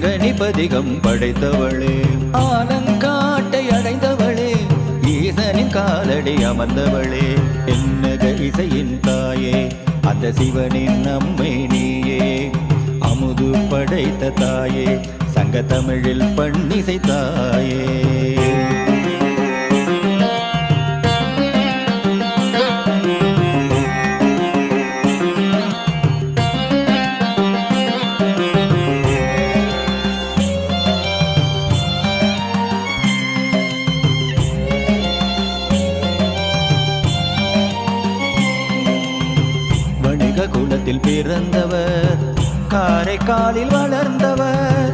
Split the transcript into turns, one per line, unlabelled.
கணிபதிகம் படைத்தவளே, ஆலங்காட்டை அடைந்தவளே, ஈசனின் காலடி அமர்ந்தவளே, என்னக இசையின் தாயே, அந்த சிவனின் அம்மை நீயே, அமுது படைத்த தாயே, சங்க தமிழில் பண்ணிசை தாயே. குலத்தில் பிறந்தவர், காரைக்காலில்